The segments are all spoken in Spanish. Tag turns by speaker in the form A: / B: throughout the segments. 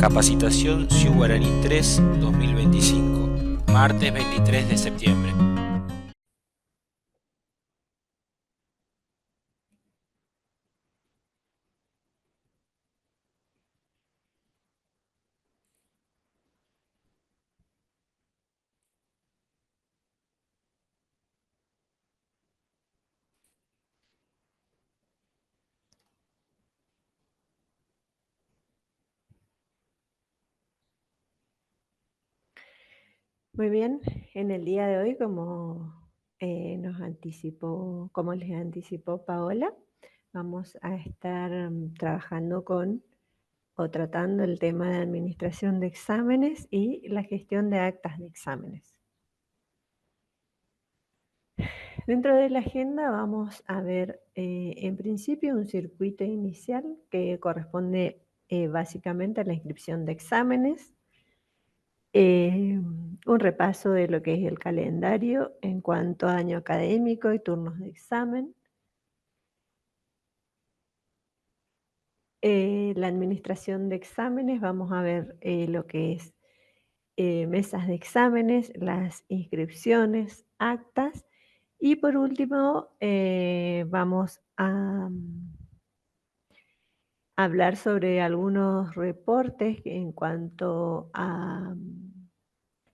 A: Capacitación Siu Guaraní 3 2025, martes 23 de septiembre.
B: Muy bien, en el día de hoy, como les anticipó Paola, vamos a estar trabajando con o tratando el tema de administración de exámenes y la gestión de actas de exámenes. Dentro de la agenda vamos a ver en principio un circuito inicial que corresponde básicamente a la inscripción de exámenes. Un repaso de lo que es el calendario en cuanto a año académico y turnos de examen. La administración de exámenes, vamos a ver lo que es mesas de exámenes, las inscripciones, actas y por último vamos a hablar sobre algunos reportes en cuanto a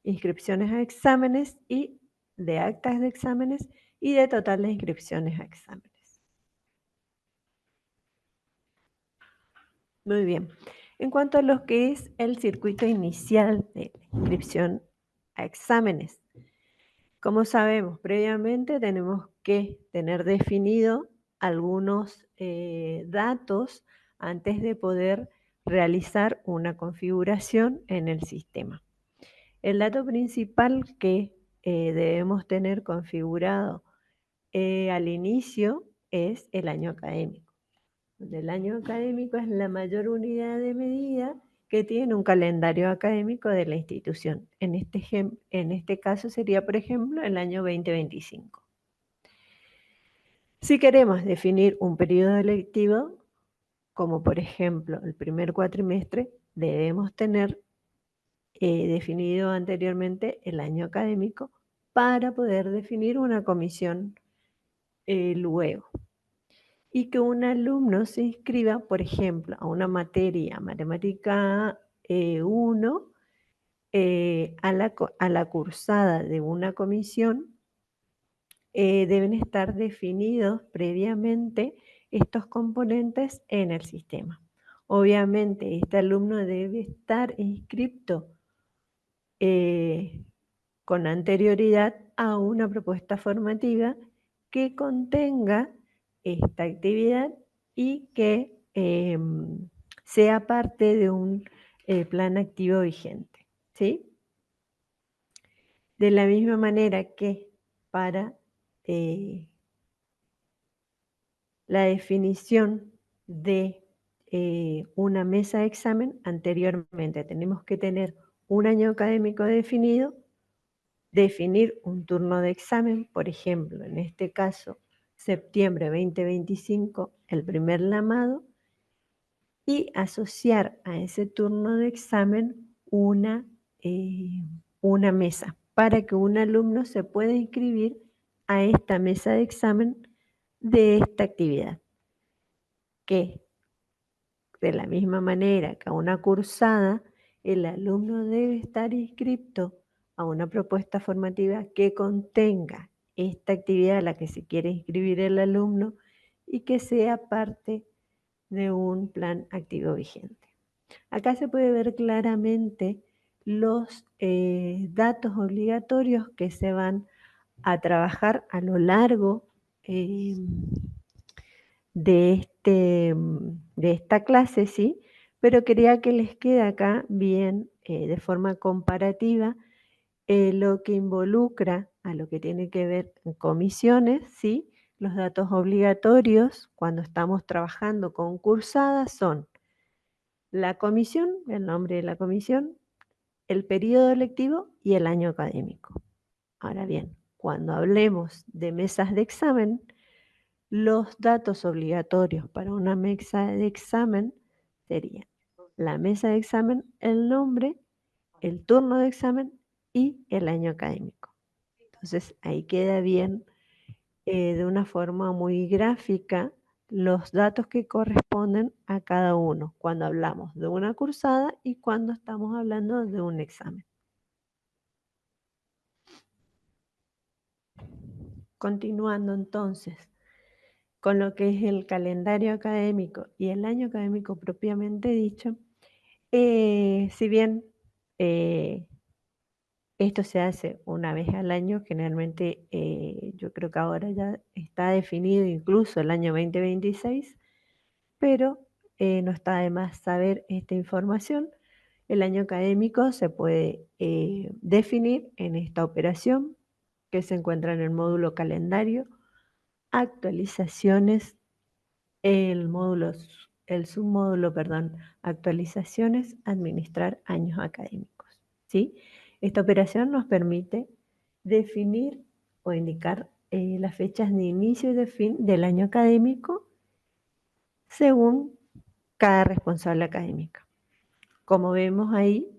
B: inscripciones a exámenes y de actas de exámenes y de total de inscripciones a exámenes. Muy bien. En cuanto a lo que es el circuito inicial de inscripción a exámenes, como sabemos, previamente tenemos que tener definido algunos datos antes de poder realizar una configuración en el sistema. El dato principal que debemos tener configurado al inicio es el año académico. El año académico es la mayor unidad de medida que tiene un calendario académico de la institución. En este caso sería, por ejemplo, el año 2025. Si queremos definir un periodo lectivo, como por ejemplo el primer cuatrimestre, debemos tener definido anteriormente el año académico para poder definir una comisión luego. Y que un alumno se inscriba, por ejemplo, a una materia matemática 1, a la cursada de una comisión, deben estar definidos previamente estos componentes en el sistema. Obviamente, este alumno debe estar inscrito con anterioridad a una propuesta formativa que contenga esta actividad y que sea parte de un plan activo vigente, ¿sí? De la misma manera que para la definición de una mesa de examen, anteriormente tenemos que tener un año académico definido, definir un turno de examen, por ejemplo, en este caso, septiembre 2025, el primer lamado, y asociar a ese turno de examen una mesa para que un alumno se pueda inscribir a esta mesa de examen de esta actividad, que de la misma manera que a una cursada, el alumno debe estar inscrito a una propuesta formativa que contenga esta actividad a la que se quiere inscribir el alumno y que sea parte de un plan activo vigente. Acá se puede ver claramente los datos obligatorios que se van a trabajar a lo largo de esta clase, ¿sí? Pero quería que les quede acá bien, de forma comparativa, lo que involucra a lo que tiene que ver con comisiones, ¿sí? Los datos obligatorios cuando estamos trabajando con cursadas son la comisión, el nombre de la comisión, el periodo lectivo y el año académico. Ahora bien, cuando hablemos de mesas de examen, los datos obligatorios para una mesa de examen serían la mesa de examen, el nombre, el turno de examen y el año académico. Entonces ahí queda bien de una forma muy gráfica los datos que corresponden a cada uno cuando hablamos de una cursada y cuando estamos hablando de un examen. Continuando entonces con lo que es el calendario académico y el año académico propiamente dicho, si bien esto se hace una vez al año, generalmente yo creo que ahora ya está definido incluso el año 2026, pero no está de más saber esta información. El año académico se puede definir en esta operación que se encuentra en el módulo calendario, actualizaciones, el submódulo, perdón, actualizaciones, administrar años académicos, ¿sí? Esta operación nos permite definir o indicar las fechas de inicio y de fin del año académico según cada responsable académica. Como vemos ahí,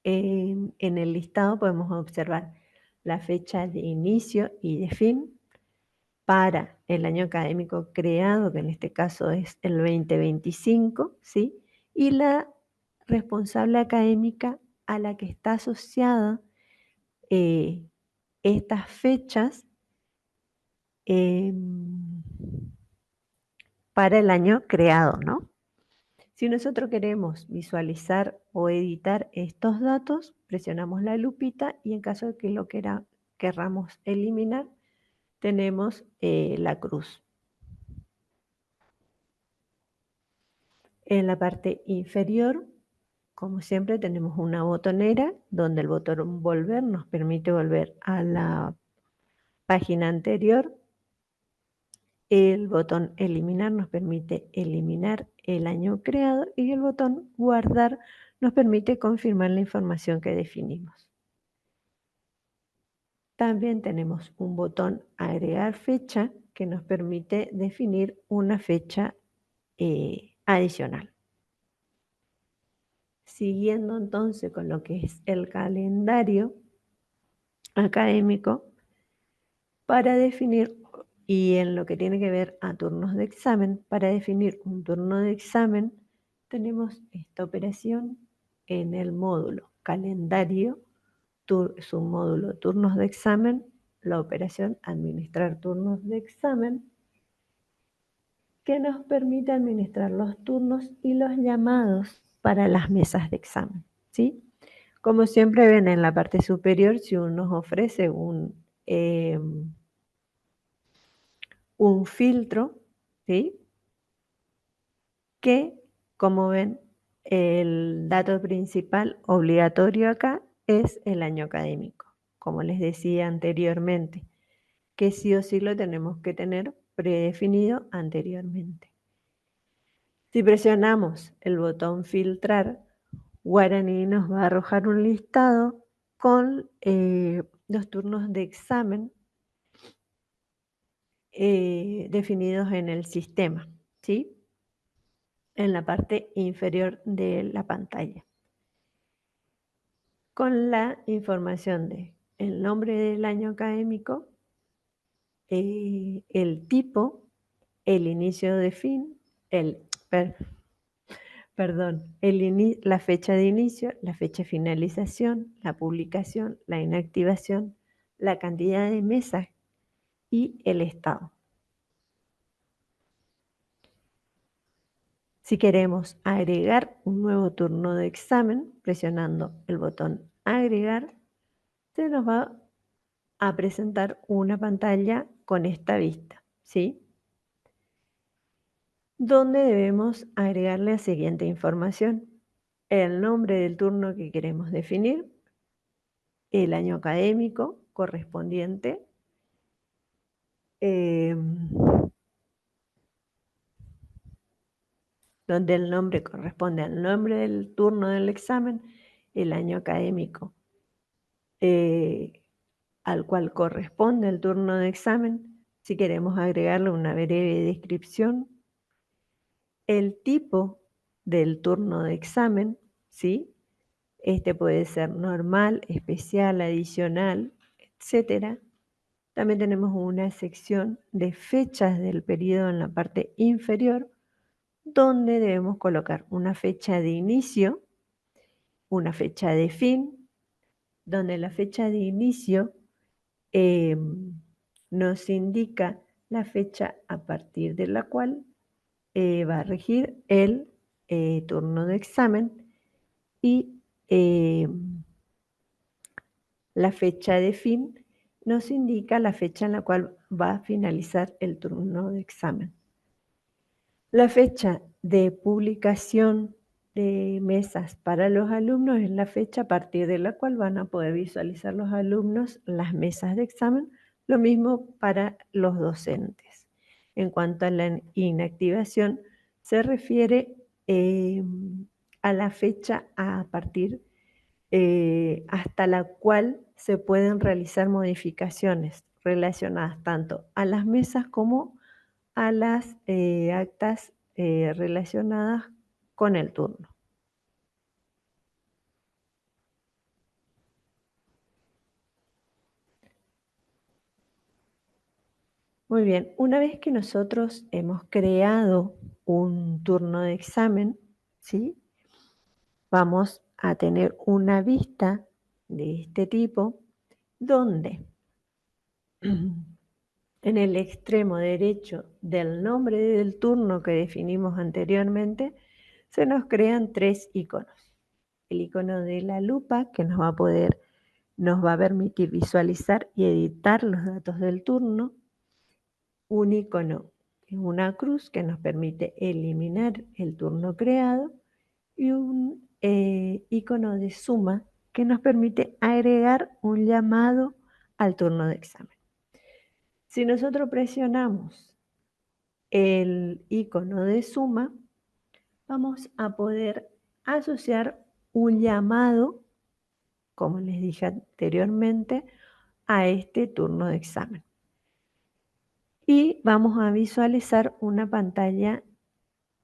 B: en el listado podemos observar la fecha de inicio y de fin para el año académico creado, que en este caso es el 2025, ¿sí? Y la responsable académica a la que está asociada estas fechas para el año creado, ¿no? Si nosotros queremos visualizar o editar estos datos, presionamos la lupita y en caso de que lo querramos eliminar, tenemos la cruz. En la parte inferior, como siempre, tenemos una botonera donde el botón volver nos permite volver a la página anterior. El botón eliminar nos permite eliminar el año creado y el botón guardar nos permite confirmar la información que definimos. También tenemos un botón agregar fecha que nos permite definir una fecha adicional. Siguiendo entonces con lo que es el calendario académico, para definir, y en lo que tiene que ver a turnos de examen, para definir un turno de examen, tenemos esta operación en el módulo calendario, submódulo turnos de examen, la operación administrar turnos de examen, que nos permite administrar los turnos y los llamados para las mesas de examen, ¿sí? Como siempre ven en la parte superior, si uno nos ofrece un filtro, ¿sí? Que, como ven, el dato principal obligatorio acá es el año académico, como les decía anteriormente, que sí o sí lo tenemos que tener predefinido anteriormente. Si presionamos el botón filtrar, Guaraní nos va a arrojar un listado con los turnos de examen definidos en el sistema, ¿sí? En la parte inferior de la pantalla. Con la información de el nombre del año académico, el tipo, el inicio de fin, la fecha de inicio, la fecha de finalización, la publicación, la inactivación, la cantidad de mesas y el estado. Si queremos agregar un nuevo turno de examen, presionando el botón agregar, se nos va a presentar una pantalla con esta vista, ¿sí? Donde debemos agregarle la siguiente información: el nombre del turno que queremos definir, el año académico correspondiente, donde el nombre corresponde al nombre del turno del examen, el año académico al cual corresponde el turno de examen, si queremos agregarle una breve descripción, el tipo del turno de examen, ¿sí? Este puede ser normal, especial, adicional, etcétera. También tenemos una sección de fechas del periodo en la parte inferior, donde debemos colocar una fecha de inicio, una fecha de fin, donde la fecha de inicio nos indica la fecha a partir de la cual va a regir el turno de examen y la fecha de fin nos indica la fecha en la cual va a finalizar el turno de examen. La fecha de publicación de mesas para los alumnos es la fecha a partir de la cual van a poder visualizar los alumnos las mesas de examen, lo mismo para los docentes. En cuanto a la inactivación, se refiere a la fecha a partir hasta la cual se pueden realizar modificaciones relacionadas tanto a las mesas como a las actas relacionadas con el turno. Muy bien, una vez que nosotros hemos creado un turno de examen, ¿sí? Vamos a tener una vista de este tipo donde en el extremo derecho del nombre del turno que definimos anteriormente, se nos crean tres iconos. El icono de la lupa, que nos va a permitir visualizar y editar los datos del turno. Un icono, una cruz, que nos permite eliminar el turno creado. Y un icono de suma, que nos permite agregar un llamado al turno de examen. Si nosotros presionamos el icono de suma, vamos a poder asociar un llamado, como les dije anteriormente, a este turno de examen. Y vamos a visualizar una pantalla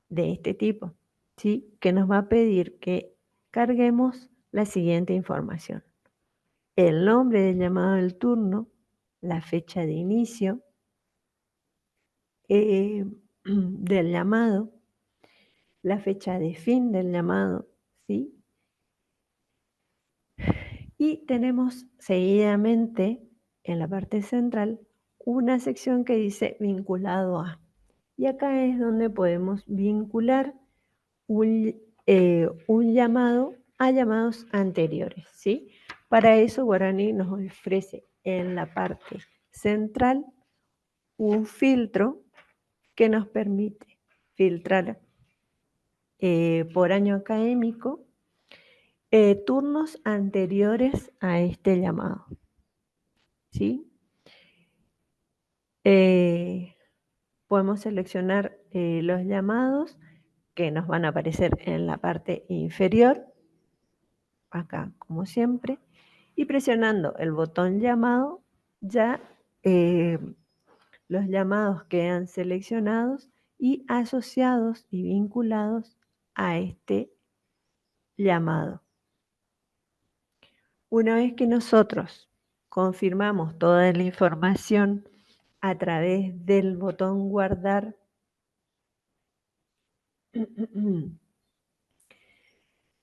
B: de este tipo, ¿sí? Que nos va a pedir que carguemos la siguiente información: el nombre del llamado del turno, la fecha de inicio del llamado, la fecha de fin del llamado, ¿sí? Y tenemos seguidamente en la parte central una sección que dice vinculado a. Y acá es donde podemos vincular un llamado a llamados anteriores, ¿sí? Para eso Guarani nos ofrece en la parte central un filtro que nos permite filtrar por año académico turnos anteriores a este llamado, ¿sí? Podemos seleccionar los llamados que nos van a aparecer en la parte inferior, acá como siempre, y presionando el botón llamado ya los llamados quedan seleccionados y asociados y vinculados a este llamado. Una vez que nosotros confirmamos toda la información a través del botón guardar,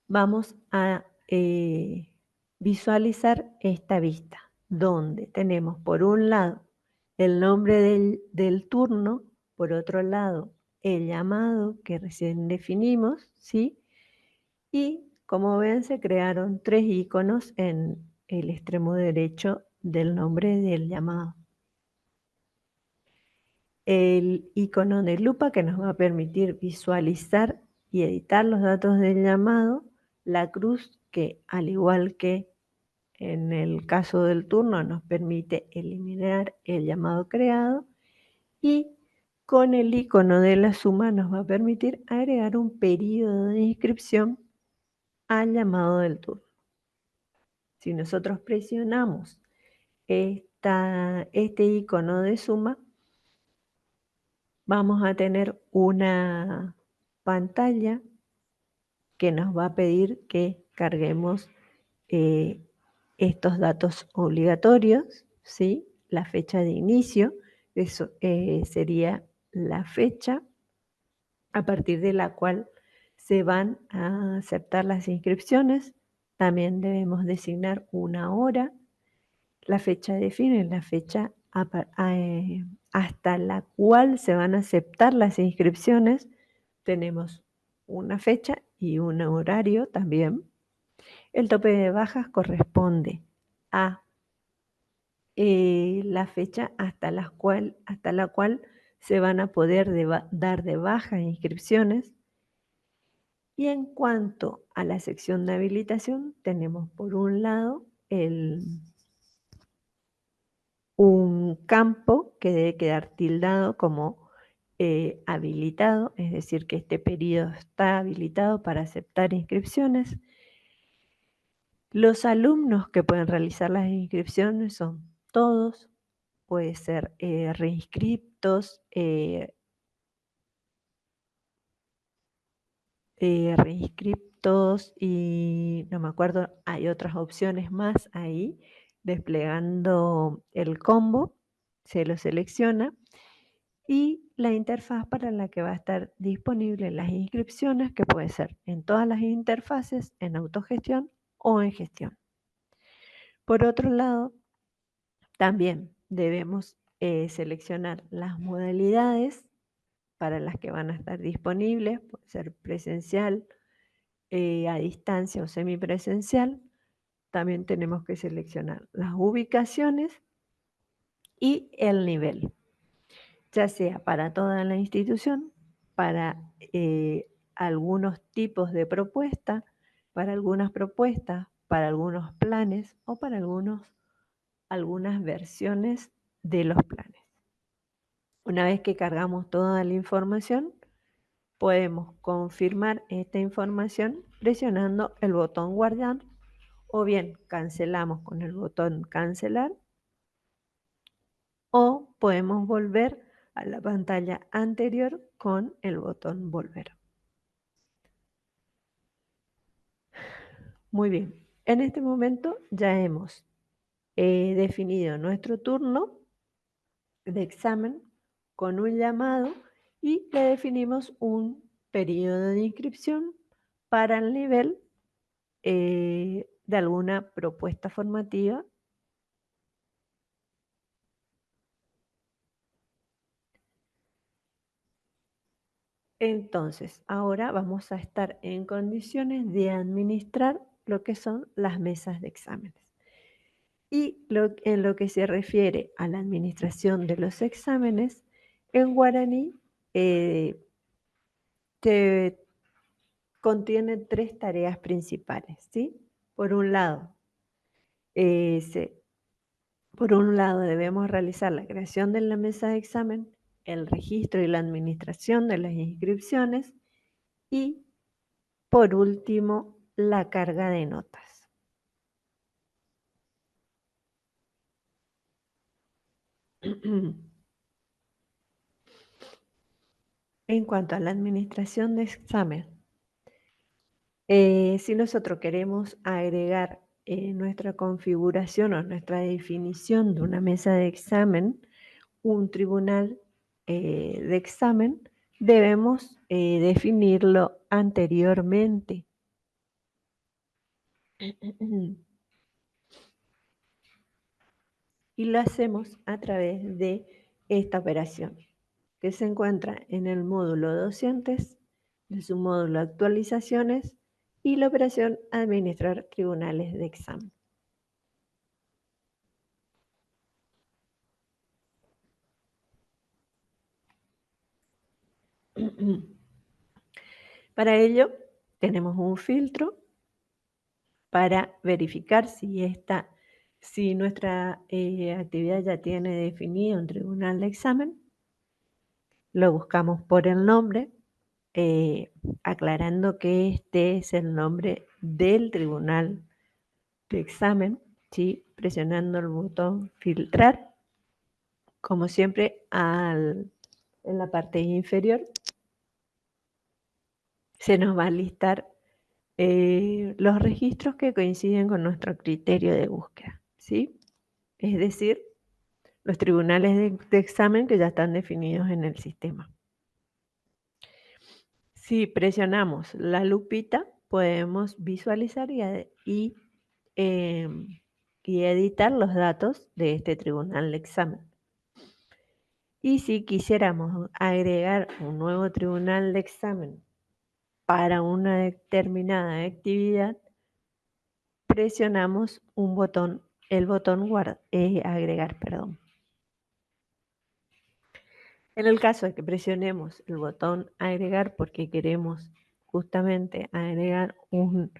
B: vamos a visualizar esta vista, donde tenemos por un lado el nombre del turno, por otro lado el llamado que recién definimos, ¿sí? Y como ven, se crearon tres iconos en el extremo derecho del nombre del llamado. El icono de lupa, que nos va a permitir visualizar y editar los datos del llamado. La cruz, que al igual que en el caso del turno nos permite eliminar el llamado creado. Y con el icono de la suma nos va a permitir agregar un periodo de inscripción al llamado del turno. Si nosotros presionamos este icono de suma, vamos a tener una pantalla que nos va a pedir que carguemos estos datos obligatorios, ¿sí? La fecha de inicio, eso sería la fecha a partir de la cual se van a aceptar las inscripciones. También debemos designar una hora. La fecha de fin es la fecha hasta la cual se van a aceptar las inscripciones. Tenemos una fecha y un horario también. El tope de bajas corresponde a la fecha hasta la cual se van a poder dar de baja inscripciones. Y en cuanto a la sección de habilitación, tenemos por un lado un campo que debe quedar tildado como habilitado, es decir, que este periodo está habilitado para aceptar inscripciones. Los alumnos que pueden realizar las inscripciones son todos, puede ser reinscriptos, reinscriptos y no me acuerdo, hay otras opciones más ahí, desplegando el combo, se lo selecciona y la interfaz para la que va a estar disponible las inscripciones, que puede ser en todas las interfaces, en autogestión o en gestión. Por otro lado, también debemos seleccionar las modalidades para las que van a estar disponibles, puede ser presencial, a distancia o semipresencial. También tenemos que seleccionar las ubicaciones y el nivel, ya sea para toda la institución, para algunos tipos de propuesta, para algunas propuestas, para algunos planes o para algunas versiones de los planes. Una vez que cargamos toda la información, podemos confirmar esta información presionando el botón guardar o bien cancelamos con el botón cancelar o podemos volver a la pantalla anterior con el botón volver. Muy bien, en este momento ya hemos definido nuestro turno de examen con un llamado y le definimos un periodo de inscripción para el nivel de alguna propuesta formativa. Entonces, ahora vamos a estar en condiciones de administrar lo que son las mesas de exámenes. Y en lo que se refiere a la administración de los exámenes, en guaraní contiene 3 tareas principales, ¿sí? Por un lado, debemos realizar la creación de la mesa de examen, el registro y la administración de las inscripciones y, por último, la carga de notas. En cuanto a la administración de examen, si nosotros queremos agregar nuestra configuración o nuestra definición de una mesa de examen, un tribunal de examen, debemos definirlo anteriormente. Y lo hacemos a través de esta operación, que se encuentra en el módulo docentes, de su módulo actualizaciones y la operación administrar tribunales de examen. Para ello tenemos un filtro para verificar si nuestra actividad ya tiene definido un tribunal de examen. Lo buscamos por el nombre, aclarando que este es el nombre del tribunal de examen, ¿sí? Presionando el botón filtrar, como siempre en la parte inferior se nos va a listar los registros que coinciden con nuestro criterio de búsqueda, ¿sí? Es decir, los tribunales de examen que ya están definidos en el sistema. Si presionamos la lupita, podemos visualizar y editar los datos de este tribunal de examen. Y si quisiéramos agregar un nuevo tribunal de examen para una determinada actividad, presionamos el botón agregar, perdón. En el caso de que presionemos el botón agregar porque queremos justamente agregar un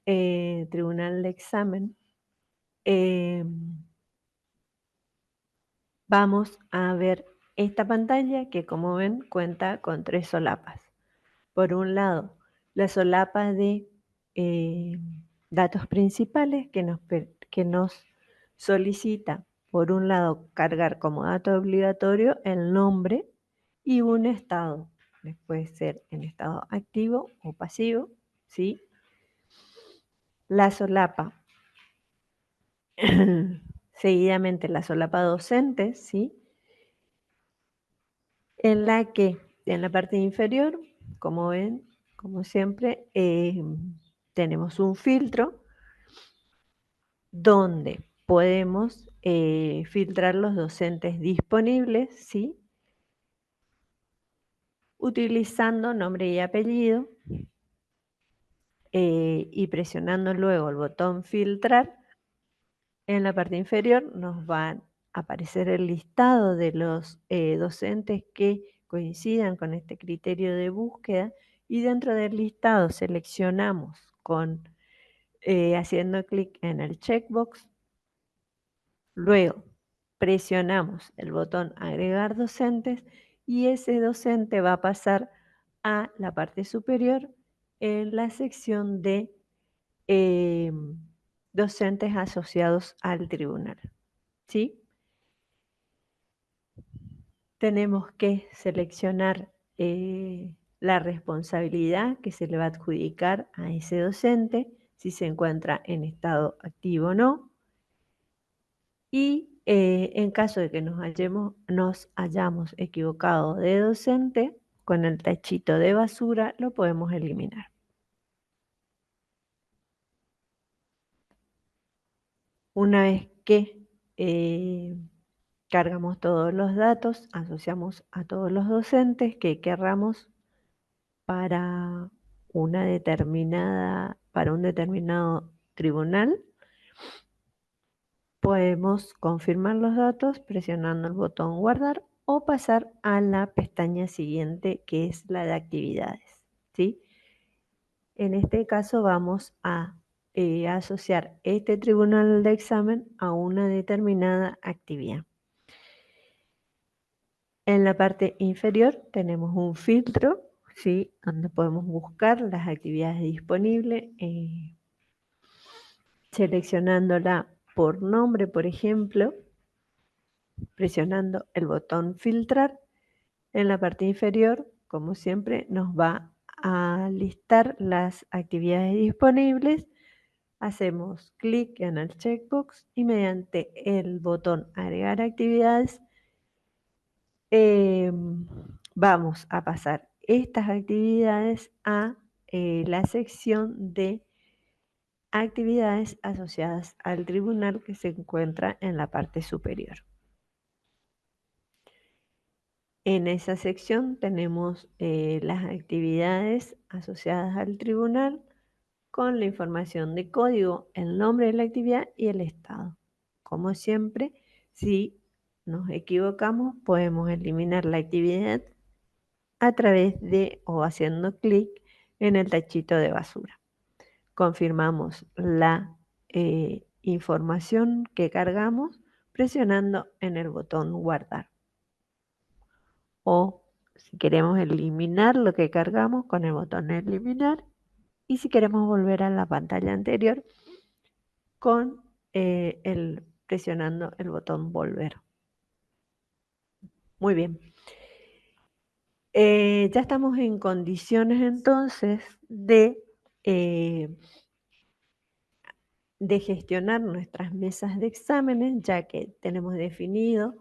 B: tribunal de examen, vamos a ver esta pantalla que, como ven, cuenta con 3 solapas. Por un lado, la solapa de datos principales que nos solicita, por un lado, cargar como dato obligatorio el nombre y un estado. Puede ser en estado activo o pasivo, ¿sí? La solapa, seguidamente la solapa docente, ¿sí? En la que, en la parte inferior, como ven, como siempre, tenemos un filtro donde podemos filtrar los docentes disponibles, ¿sí? Utilizando nombre y apellido y presionando luego el botón filtrar. En la parte inferior nos va a aparecer el listado de los docentes que coincidan con este criterio de búsqueda y dentro del listado seleccionamos haciendo clic en el checkbox. Luego presionamos el botón agregar docentes y ese docente va a pasar a la parte superior en la sección de docentes asociados al tribunal, ¿sí? Tenemos que seleccionar la responsabilidad que se le va a adjudicar a ese docente, si se encuentra en estado activo o no. Y en caso de que nos hayamos equivocado de docente, con el tachito de basura lo podemos eliminar. Una vez que cargamos todos los datos, asociamos a todos los docentes que querramos para un determinado tribunal, podemos confirmar los datos presionando el botón guardar o pasar a la pestaña siguiente, que es la de actividades, ¿sí? En este caso vamos a asociar este tribunal de examen a una determinada actividad. En la parte inferior tenemos un filtro, ¿sí? Donde podemos buscar las actividades disponibles, seleccionándola por nombre, por ejemplo, presionando el botón filtrar. En la parte inferior, como siempre, nos va a listar las actividades disponibles. Hacemos clic en el checkbox y mediante el botón agregar actividades vamos a pasar estas actividades a la sección de actividades asociadas al tribunal que se encuentra en la parte superior. En esa sección tenemos las actividades asociadas al tribunal con la información de código, el nombre de la actividad y el estado. Como siempre, si nos equivocamos, podemos eliminar la actividad a través de o haciendo clic en el tachito de basura. Confirmamos la información que cargamos presionando en el botón guardar. O si queremos eliminar lo que cargamos con el botón eliminar. Y si queremos volver a la pantalla anterior con presionando el botón volver. Muy bien. Ya estamos en condiciones entonces de de gestionar nuestras mesas de exámenes, ya que tenemos definido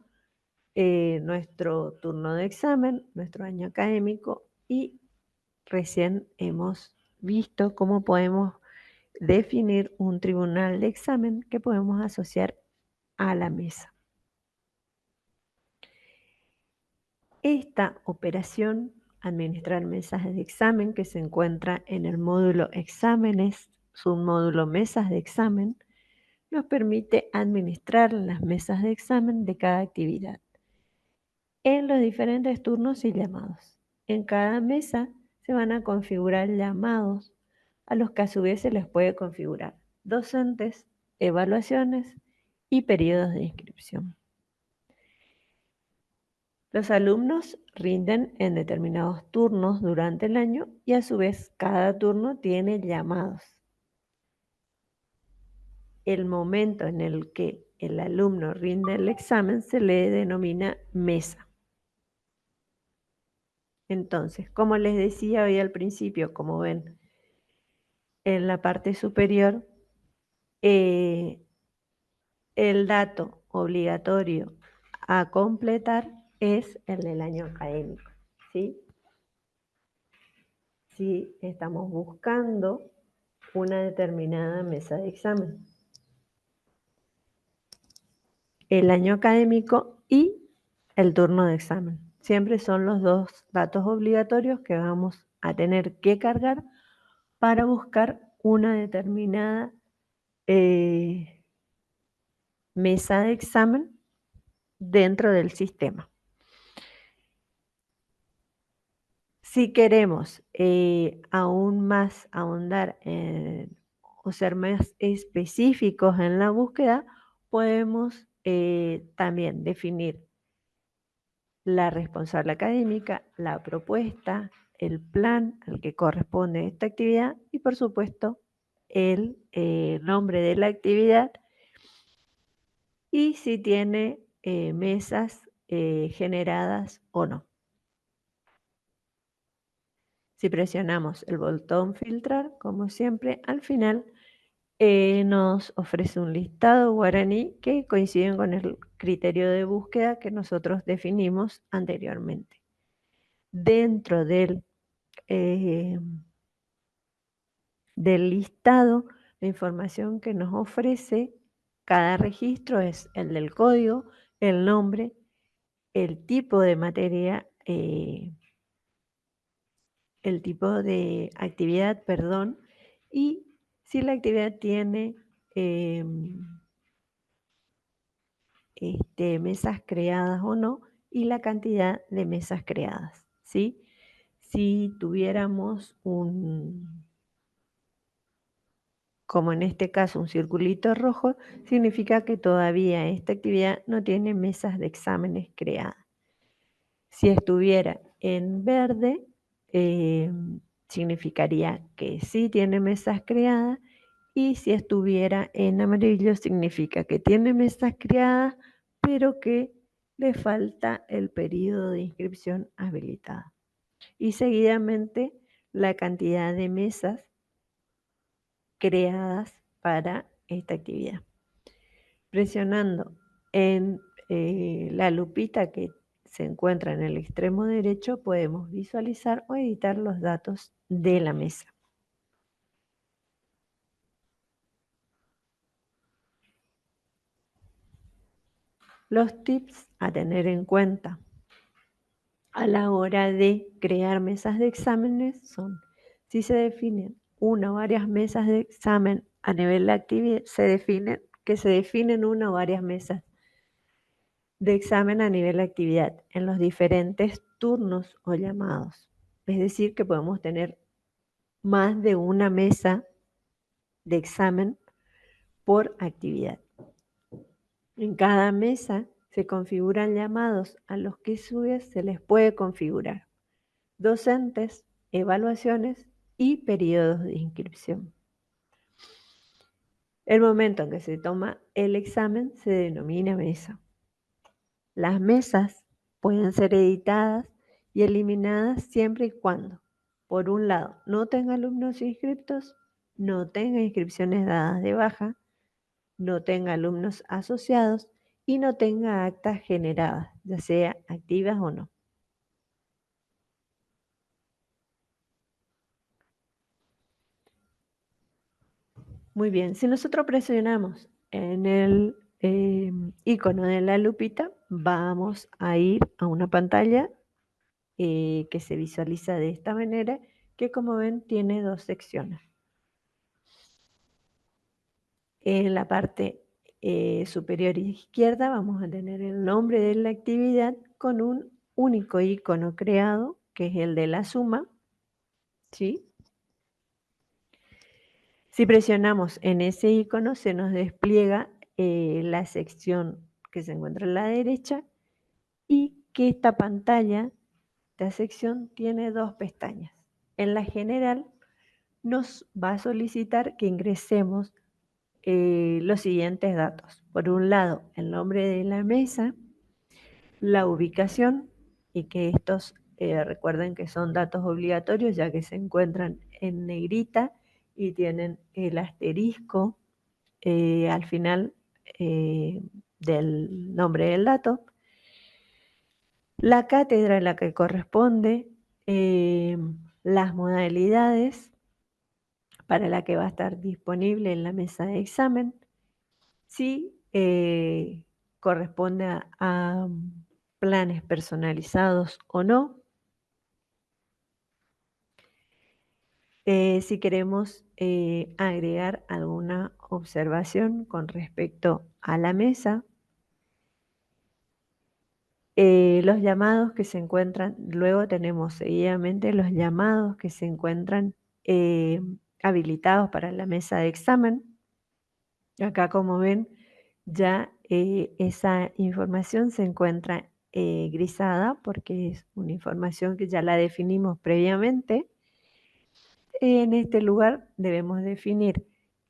B: nuestro turno de examen, nuestro año académico, y recién hemos visto cómo podemos definir un tribunal de examen que podemos asociar a la mesa. Esta operación, administrar mesas de examen, que se encuentra en el módulo exámenes, submódulo mesas de examen, nos permite administrar las mesas de examen de cada actividad en los diferentes turnos y llamados. En cada mesa se van a configurar llamados a los que a su vez se les puede configurar docentes, evaluaciones y periodos de inscripción. Los alumnos rinden en determinados turnos durante el año y a su vez cada turno tiene llamados. El momento en el que el alumno rinde el examen se le denomina mesa. Entonces, como les decía hoy al principio, como ven en la parte superior, el dato obligatorio a completar es el del año académico, ¿sí? Si estamos buscando una determinada mesa de examen, el año académico y el turno de examen. Siempre son los dos datos obligatorios que vamos a tener que cargar para buscar una determinada mesa de examen dentro del sistema. Si queremos aún más ahondar o ser más específicos en la búsqueda, podemos también definir la responsable académica, la propuesta, el plan al que corresponde esta actividad y, por supuesto, el nombre de la actividad y si tiene mesas generadas o no. Si presionamos el botón filtrar, como siempre, al final nos ofrece un listado guaraní que coinciden con el criterio de búsqueda que nosotros definimos anteriormente. Dentro del listado, la información que nos ofrece cada registro es el del código, el nombre, el tipo de materia, el tipo de actividad, perdón, y si la actividad tiene mesas creadas o no, y la cantidad de mesas creadas, ¿sí? Si tuviéramos como en este caso, un circulito rojo, significa que todavía esta actividad no tiene mesas de exámenes creadas. Si estuviera en verde, significaría que sí tiene mesas creadas, y si estuviera en amarillo, significa que tiene mesas creadas, pero que le falta el periodo de inscripción habilitada. Y seguidamente la cantidad de mesas creadas para esta actividad. Presionando en la lupita que se encuentra en el extremo derecho, podemos visualizar o editar los datos de la mesa. Los tips a tener en cuenta a la hora de crear mesas de exámenes son: si se definen una o varias mesas de examen a nivel de actividad, se definen una o varias mesas de examen a nivel de actividad en los diferentes turnos o llamados. Es decir, que podemos tener más de una mesa de examen por actividad. En cada mesa se configuran llamados a los que a su vez se les puede configurar docentes, evaluaciones y periodos de inscripción. El momento en que se toma el examen se denomina mesa. Las mesas pueden ser editadas y eliminadas siempre y cuando por un lado, no tenga alumnos inscriptos, no tenga inscripciones dadas de baja, no tenga alumnos asociados y no tenga actas generadas, ya sea activas o no. Muy bien, si nosotros presionamos en el icono de la lupita, vamos a ir a una pantalla que se visualiza de esta manera, que como ven tiene dos secciones. En la parte superior izquierda vamos a tener el nombre de la actividad con un único icono creado, que es el de la suma, ¿sí? Si presionamos en ese icono, se nos despliega la sección que se encuentra a la derecha y que esta pantalla, esta sección, tiene dos pestañas. En la general nos va a solicitar que ingresemos los siguientes datos. Por un lado, el nombre de la mesa, la ubicación, y que estos recuerden que son datos obligatorios ya que se encuentran en negrita y tienen el asterisco al final del nombre del dato. La cátedra a la que corresponde, las modalidades para la que va a estar disponible en la mesa de examen, si corresponde a planes personalizados o no. Si queremos agregar alguna observación con respecto a la mesa, los llamados que se encuentran, luego tenemos seguidamente los llamados que se encuentran habilitados para la mesa de examen. Acá, como ven, ya esa información se encuentra grisada porque es una información que ya la definimos previamente. En este lugar debemos definir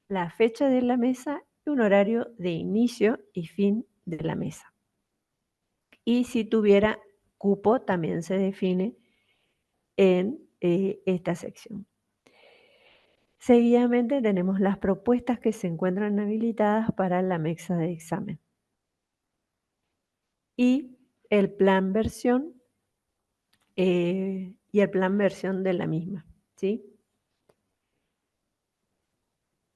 B: la fecha de la mesa y un horario de inicio y fin de la mesa. Y si tuviera cupo, también se define en esta sección. Seguidamente tenemos las propuestas que se encuentran habilitadas para la mesa de examen y el plan versión y el plan versión de la misma, ¿sí?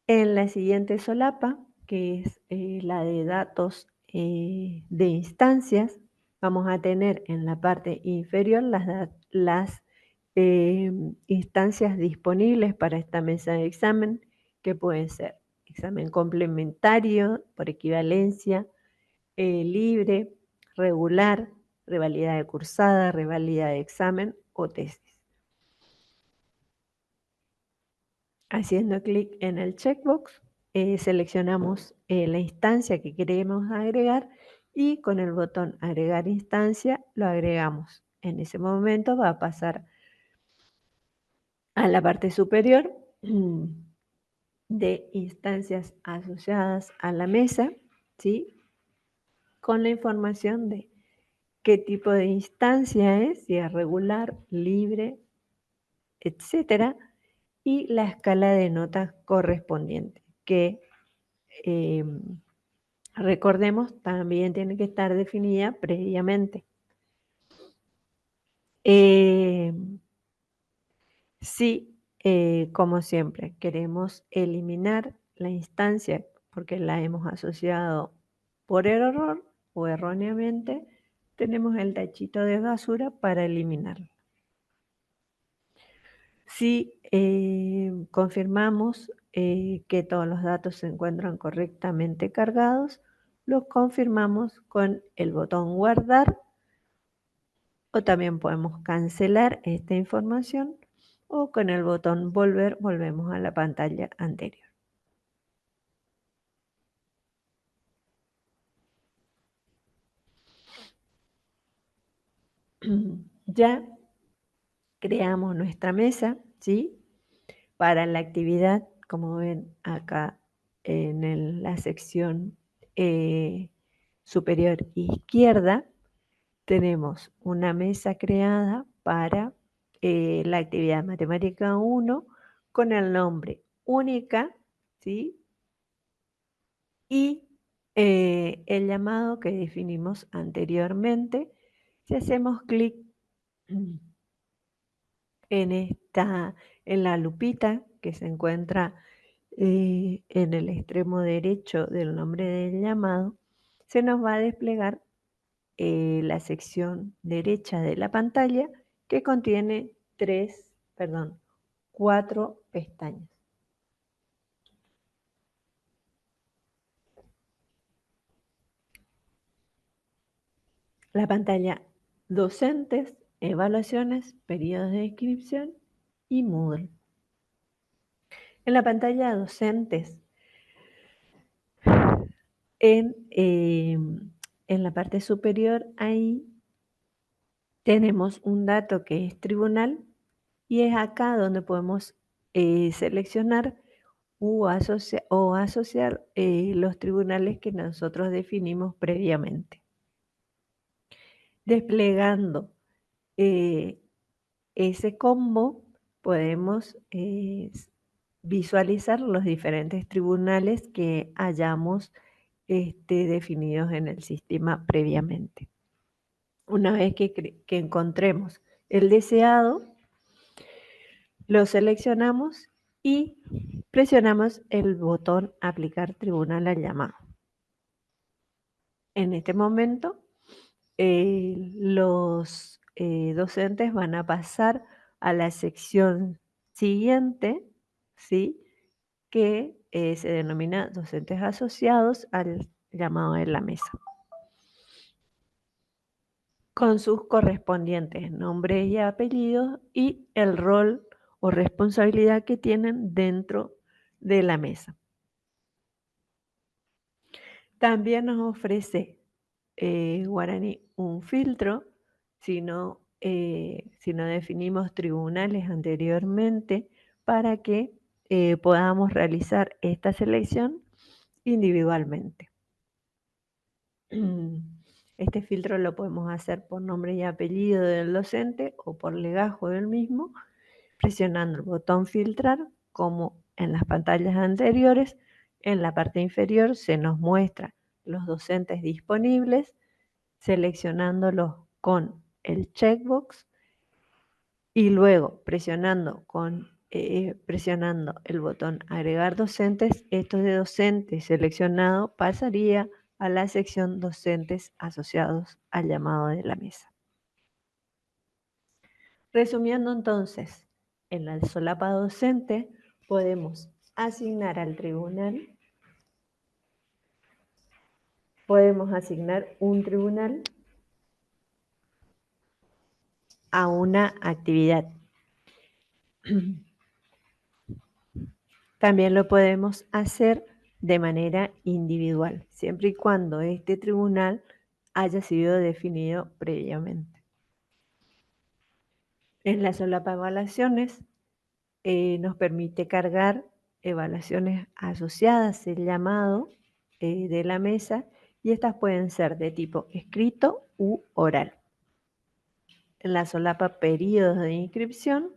B: En la siguiente solapa, que es la de datos de instancias, vamos a tener en la parte inferior las instancias disponibles para esta mesa de examen, que pueden ser examen complementario, por equivalencia, libre, regular, revalida de cursada, revalida de examen o tesis. Haciendo clic en el checkbox, seleccionamos la instancia que queremos agregar y con el botón agregar instancia lo agregamos. En ese momento va a pasar a la parte superior de instancias asociadas a la mesa, ¿sí? Con la información de qué tipo de instancia es, si es regular, libre, etcétera, y la escala de notas correspondiente, que recordemos también tiene que estar definida previamente. Si, como siempre, queremos eliminar la instancia porque la hemos asociado por error o erróneamente, tenemos el tachito de basura para eliminarla. Si confirmamos que todos los datos se encuentran correctamente cargados, los confirmamos con el botón guardar o también podemos cancelar esta información o con el botón volver volvemos a la pantalla anterior. Ya creamos nuestra mesa, ¿sí? Para la actividad, como ven acá en la sección superior izquierda, tenemos una mesa creada para la actividad matemática 1 con el nombre única, ¿sí? Y el llamado que definimos anteriormente. Si hacemos clic en la lupita que se encuentra en el extremo derecho del nombre del llamado, se nos va a desplegar la sección derecha de la pantalla que contiene cuatro pestañas. La pantalla docentes, evaluaciones, periodos de inscripción y Moodle. En la pantalla docentes, en la parte superior, ahí tenemos un dato que es tribunal y es acá donde podemos seleccionar o asociar los tribunales que nosotros definimos previamente. Desplegando ese combo, podemos visualizar los diferentes tribunales que hayamos definidos en el sistema previamente. Una vez que encontremos el deseado, lo seleccionamos y presionamos el botón aplicar tribunal al llamado. En este momento, los docentes van a pasar a la sección siguiente, ¿sí? Que se denomina docentes asociados al llamado de la mesa, con sus correspondientes nombres y apellidos y el rol o responsabilidad que tienen dentro de la mesa. También nos ofrece Guaraní un filtro, si no definimos tribunales anteriormente, para que podamos realizar esta selección individualmente. Este filtro lo podemos hacer por nombre y apellido del docente o por legajo del mismo, presionando el botón filtrar, como en las pantallas anteriores. En la parte inferior se nos muestra los docentes disponibles, seleccionándolos con el checkbox y luego presionando el botón agregar docentes, estos de docente seleccionado pasaría a la sección docentes asociados al llamado de la mesa. Resumiendo entonces, en la solapa docente podemos asignar al tribunal, podemos asignar un tribunal a una actividad. También lo podemos hacer de manera individual, siempre y cuando este tribunal haya sido definido previamente. En la solapa evaluaciones nos permite cargar evaluaciones asociadas al llamado de la mesa y estas pueden ser de tipo escrito u oral. En la solapa periodos de inscripción,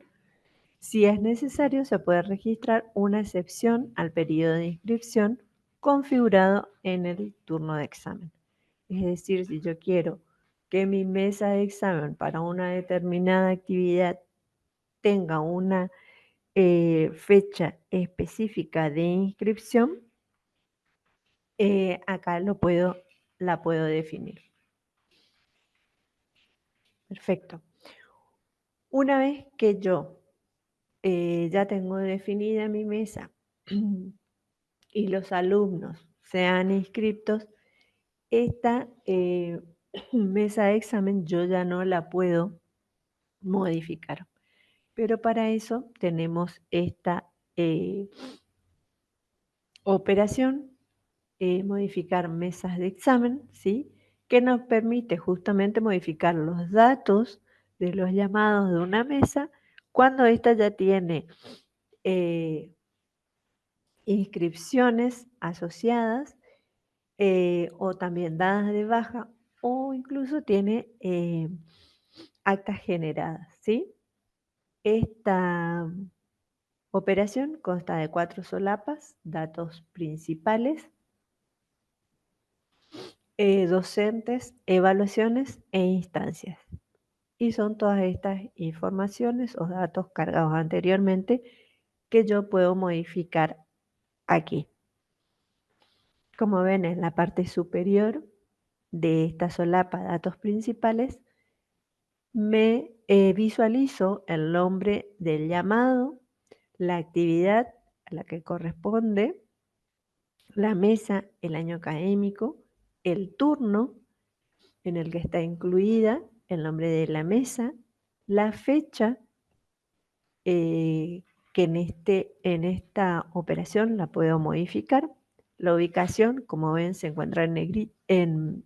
B: si es necesario, se puede registrar una excepción al periodo de inscripción configurado en el turno de examen. Es decir, si yo quiero que mi mesa de examen para una determinada actividad tenga una fecha específica de inscripción, acá la puedo definir. Perfecto. Una vez que yo ya tengo definida mi mesa y los alumnos sean inscriptos, esta mesa de examen yo ya no la puedo modificar. Pero para eso tenemos esta operación, modificar mesas de examen, ¿sí? Que nos permite justamente modificar los datos de los llamados de una mesa cuando ésta ya tiene inscripciones asociadas o también dadas de baja o incluso tiene actas generadas, ¿sí? Esta operación consta de 4 solapas, datos principales, docentes, evaluaciones e instancias. Y son todas estas informaciones o datos cargados anteriormente que yo puedo modificar aquí. Como ven, en la parte superior de esta solapa datos principales, me visualizo el nombre del llamado, la actividad a la que corresponde, la mesa, el año académico, el turno en el que está incluida, el nombre de la mesa, la fecha que en esta operación la puedo modificar, la ubicación, como ven, se encuentra en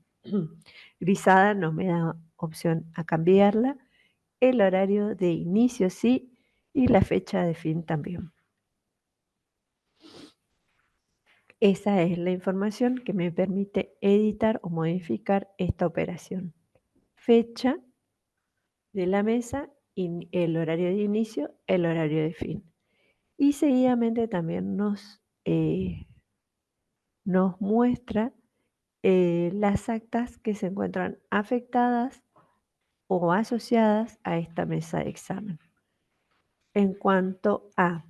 B: grisada, no me da opción a cambiarla, el horario de inicio sí y la fecha de fin también. Esa es la información que me permite editar o modificar esta operación. Fecha de la mesa, el horario de inicio, el horario de fin. Y seguidamente también nos muestra las actas que se encuentran afectadas o asociadas a esta mesa de examen. En cuanto a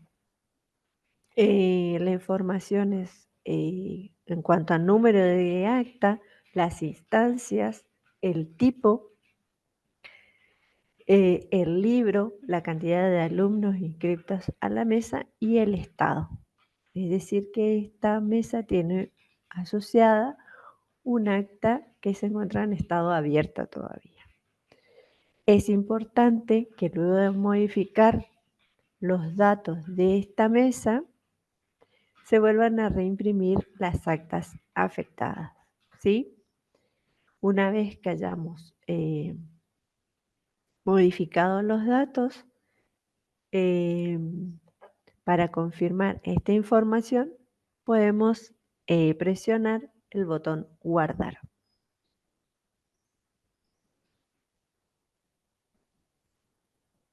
B: la información en cuanto al número de acta, las instancias, el tipo, el libro, la cantidad de alumnos inscritos a la mesa y el estado. Es decir, que esta mesa tiene asociada un acta que se encuentra en estado abierto todavía. Es importante que luego de modificar los datos de esta mesa, se vuelvan a reimprimir las actas afectadas, ¿sí? Una vez que hayamos modificado los datos, para confirmar esta información, podemos presionar el botón guardar.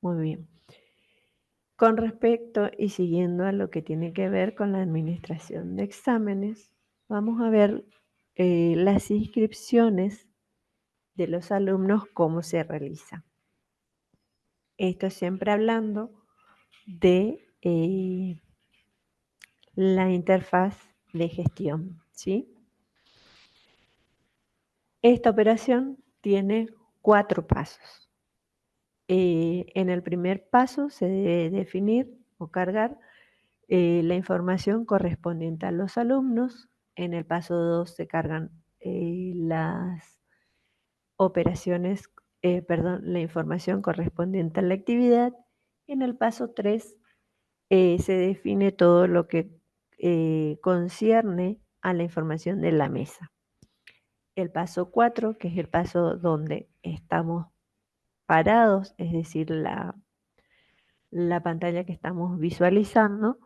B: Muy bien. Con respecto y siguiendo a lo que tiene que ver con la administración de exámenes, vamos a ver las inscripciones de los alumnos, cómo se realiza. Esto siempre hablando de la interfaz de gestión, ¿sí? Esta operación tiene 4 pasos. En el primer paso se debe definir o cargar la información correspondiente a los alumnos. En el paso 2 se cargan las operaciones, la información correspondiente a la actividad. En el paso 3 se define todo lo que concierne a la información de la mesa. El paso 4, que es el paso donde estamos parados, es decir, la pantalla que estamos visualizando,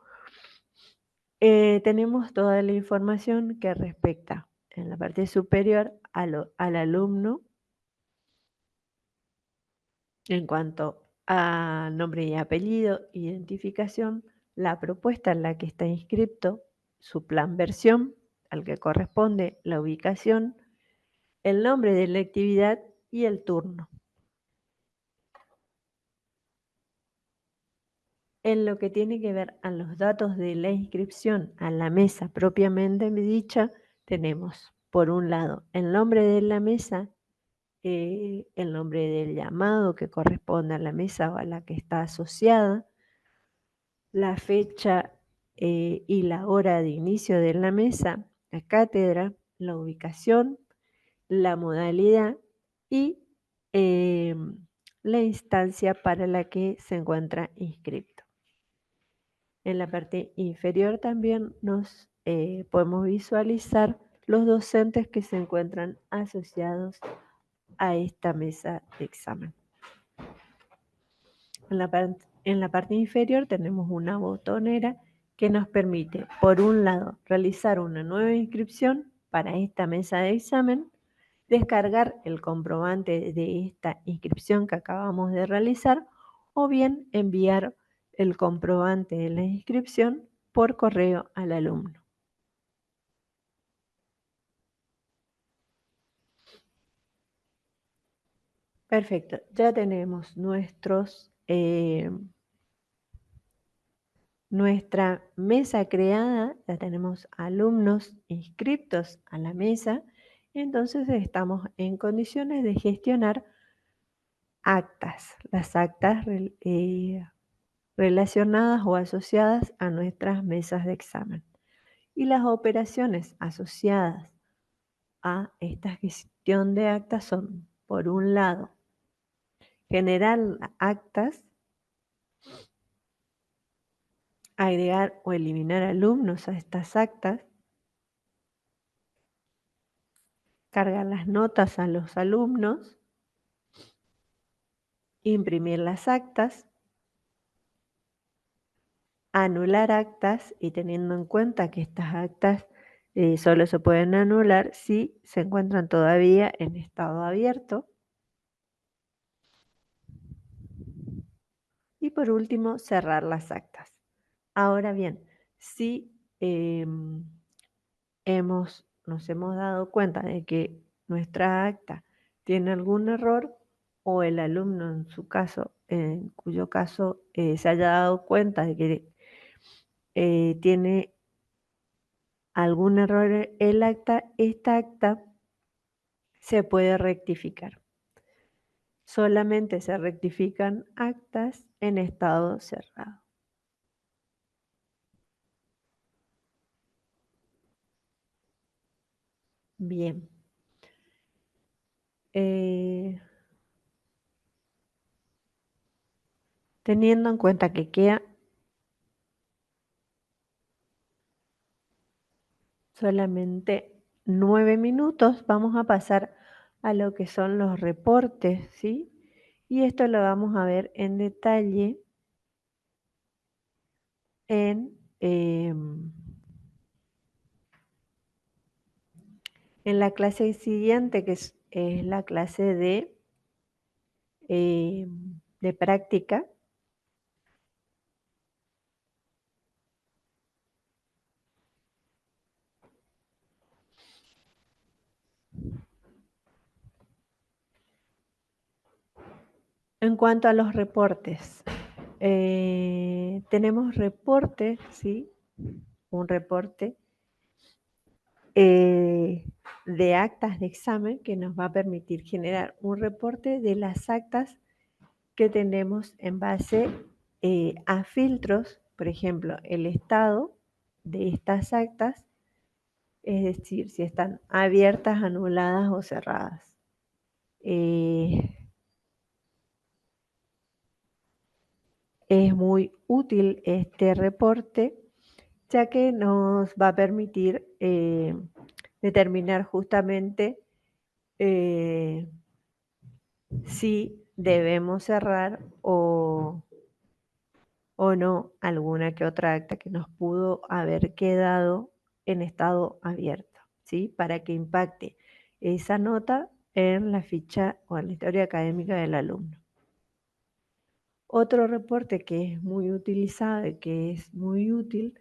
B: tenemos toda la información que respecta en la parte superior al alumno en cuanto a nombre y apellido, identificación, la propuesta en la que está inscrito, su plan versión al que corresponde, la ubicación, el nombre de la actividad y el turno. En lo que tiene que ver a los datos de la inscripción a la mesa propiamente dicha, tenemos, por un lado, el nombre de la mesa, el nombre del llamado que corresponde a la mesa o a la que está asociada, la fecha y la hora de inicio de la mesa, la cátedra, la ubicación, la modalidad y la instancia para la que se encuentra inscrito. En la parte inferior también nos podemos visualizar los docentes que se encuentran asociados a esta mesa de examen. En la parte inferior tenemos una botonera que nos permite, por un lado, realizar una nueva inscripción para esta mesa de examen, descargar el comprobante de esta inscripción que acabamos de realizar o bien enviar el comprobante de la inscripción por correo al alumno. Perfecto, ya tenemos nuestra mesa creada, ya tenemos alumnos inscriptos a la mesa, entonces estamos en condiciones de gestionar actas, las actas relacionadas o asociadas a nuestras mesas de examen. Y las operaciones asociadas a esta gestión de actas son, por un lado, generar actas, agregar o eliminar alumnos a estas actas, cargar las notas a los alumnos, imprimir las actas, anular actas y teniendo en cuenta que estas actas solo se pueden anular si se encuentran todavía en estado abierto. Y por último, cerrar las actas. Ahora bien, si nos hemos dado cuenta de que nuestra acta tiene algún error o el alumno en su caso, en cuyo caso se haya dado cuenta de que tiene algún error el acta, esta acta se puede rectificar. Solamente se rectifican actas en estado cerrado. Bien. Teniendo en cuenta que queda solamente 9 minutos, vamos a pasar a lo que son los reportes, ¿sí? Y esto lo vamos a ver en detalle en la clase siguiente, que es la clase de práctica. En cuanto a los reportes, tenemos reportes, ¿sí? Un reporte de actas de examen que nos va a permitir generar un reporte de las actas que tenemos en base a filtros, por ejemplo, el estado de estas actas, es decir, si están abiertas, anuladas o cerradas. Es muy útil este reporte, ya que nos va a permitir determinar justamente si debemos cerrar o no alguna que otra acta que nos pudo haber quedado en estado abierto, ¿sí? Para que impacte esa nota en la ficha o en la historia académica del alumno. Otro reporte que es muy utilizado y que es muy útil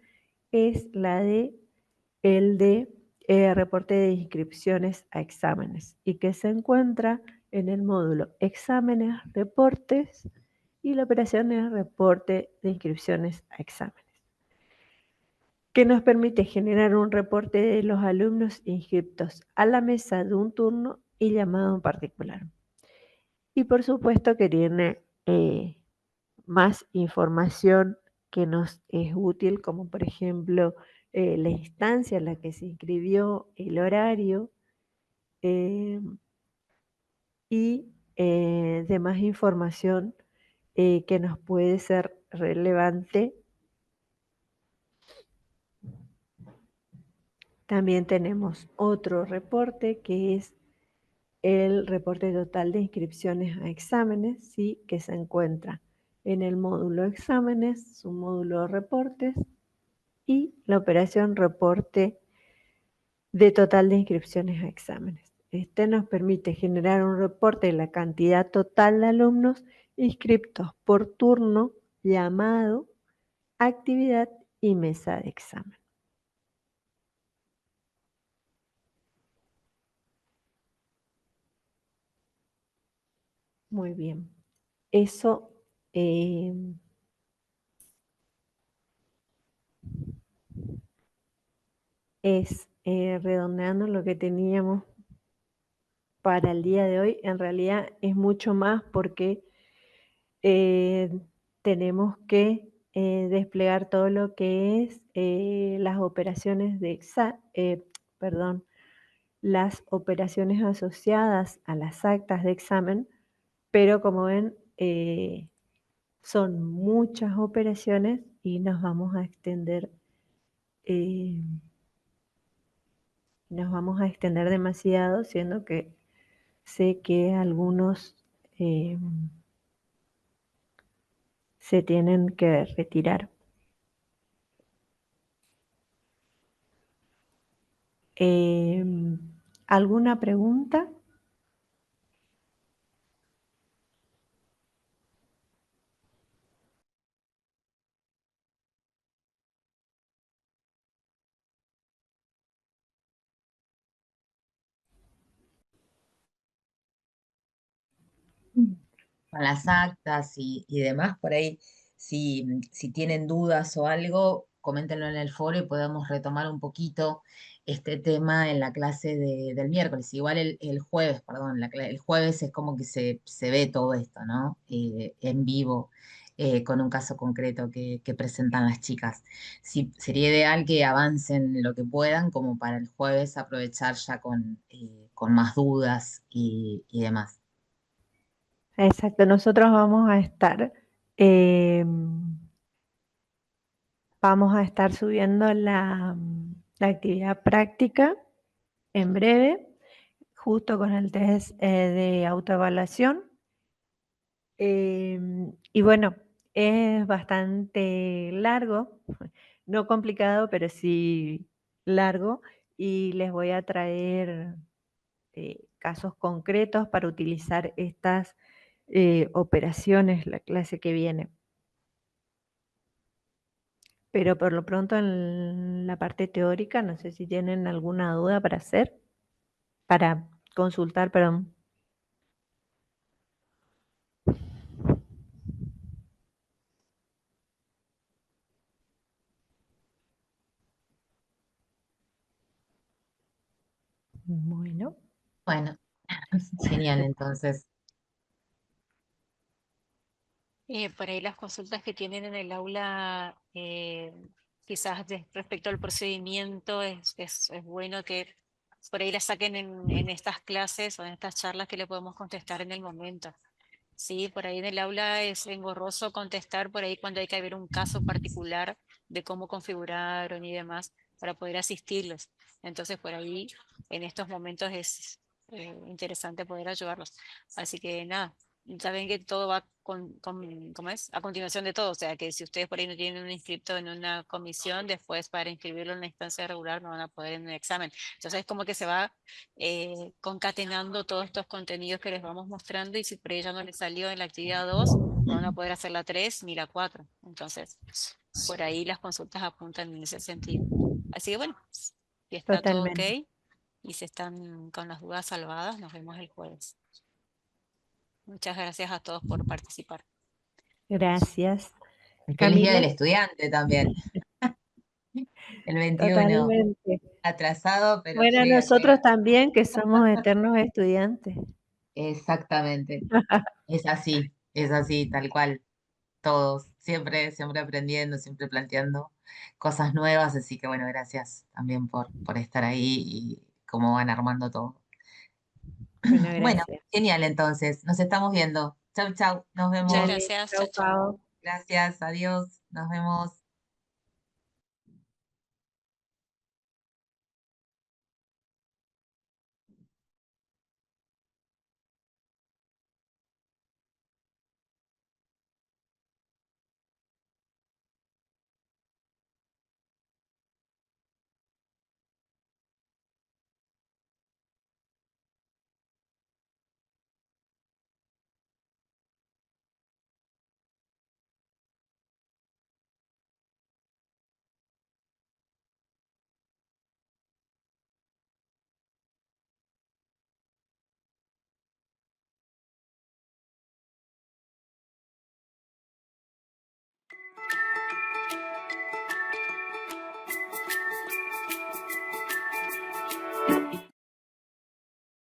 B: es el reporte de inscripciones a exámenes y que se encuentra en el módulo exámenes, reportes y la operación es reporte de inscripciones a exámenes, que nos permite generar un reporte de los alumnos inscriptos a la mesa de un turno y llamado en particular. Y por supuesto que tiene más información que nos es útil, como por ejemplo la instancia en la que se inscribió, el horario y demás información que nos puede ser relevante. También tenemos otro reporte que es el reporte total de inscripciones a exámenes, ¿sí? Que se encuentra en el módulo exámenes, su módulo reportes y la operación reporte de total de inscripciones a exámenes. Este nos permite generar un reporte de la cantidad total de alumnos inscriptos por turno, llamado, actividad y mesa de examen. Muy bien. Eso es redondeando lo que teníamos para el día de hoy. En realidad es mucho más porque tenemos que desplegar todo lo que es las operaciones de perdón, las operaciones asociadas a las actas de examen, pero como ven, son muchas operaciones y eh, nos vamos a extender demasiado, siendo que sé que algunos eh, se tienen que retirar. ¿Alguna pregunta?
C: Con las actas y demás, por ahí, si tienen dudas o algo, coméntenlo en el foro y podemos retomar un poquito este tema en la clase del miércoles. Igual el jueves, perdón, el jueves es como que se ve todo esto, ¿no? En vivo, con un caso concreto que presentan las chicas. Sí, sería ideal que avancen lo que puedan, como para el jueves aprovechar ya con más dudas y demás.
B: Exacto, nosotros eh, vamos a estar subiendo la actividad práctica en breve, justo con el test de autoevaluación. Y bueno, es bastante largo, no complicado, pero sí largo, y les voy a traer casos concretos para utilizar estas operaciones la clase que viene. Pero por lo pronto en la parte teórica, no sé si tienen alguna duda para consultar, perdón. Bueno,
C: Bueno, genial, entonces.
D: Por ahí las consultas que tienen en el aula, quizás respecto al procedimiento, es bueno que por ahí las saquen en estas clases o en estas charlas que le podemos contestar en el momento. Sí, por ahí en el aula es engorroso contestar por ahí cuando hay que ver un caso particular de cómo configuraron y demás para poder asistirlos. Entonces, por ahí en estos momentos es interesante poder ayudarlos. Así que nada, saben que todo va ¿cómo es? A continuación de todo. O sea, que si ustedes por ahí no tienen un inscripto en una comisión, después para inscribirlo en la instancia regular no van a poder en el examen. Entonces, es como que se va concatenando todos estos contenidos que les vamos mostrando y si por ella no les salió en la actividad 2 van a poder hacer la 3 ni la 4. Entonces, por ahí las consultas apuntan en ese sentido. Así que bueno, si está todo ok
B: totalmente.
D: y se están con las dudas salvadas, nos vemos el jueves. Muchas gracias a todos por participar.
B: Gracias.
C: Feliz Día del
B: Camila,
C: Estudiante también. El 21
B: totalmente.
C: atrasado, pero
B: Bueno,
C: llega,
B: nosotros
C: llega.
B: también, que somos eternos estudiantes.
C: Exactamente. Es así, tal cual. Todos, siempre, siempre aprendiendo, siempre planteando cosas nuevas. Así que bueno, gracias también por estar ahí y cómo van armando todo.
B: Bueno,
C: Bueno,
B: gracias.
C: genial entonces. Nos estamos viendo. Chau, chau. Nos
D: Muchas
C: vemos.
B: Dale,
D: gracias.
B: chau,
D: Chao, chao.
B: Pau.
C: Gracias. Adiós. Nos vemos.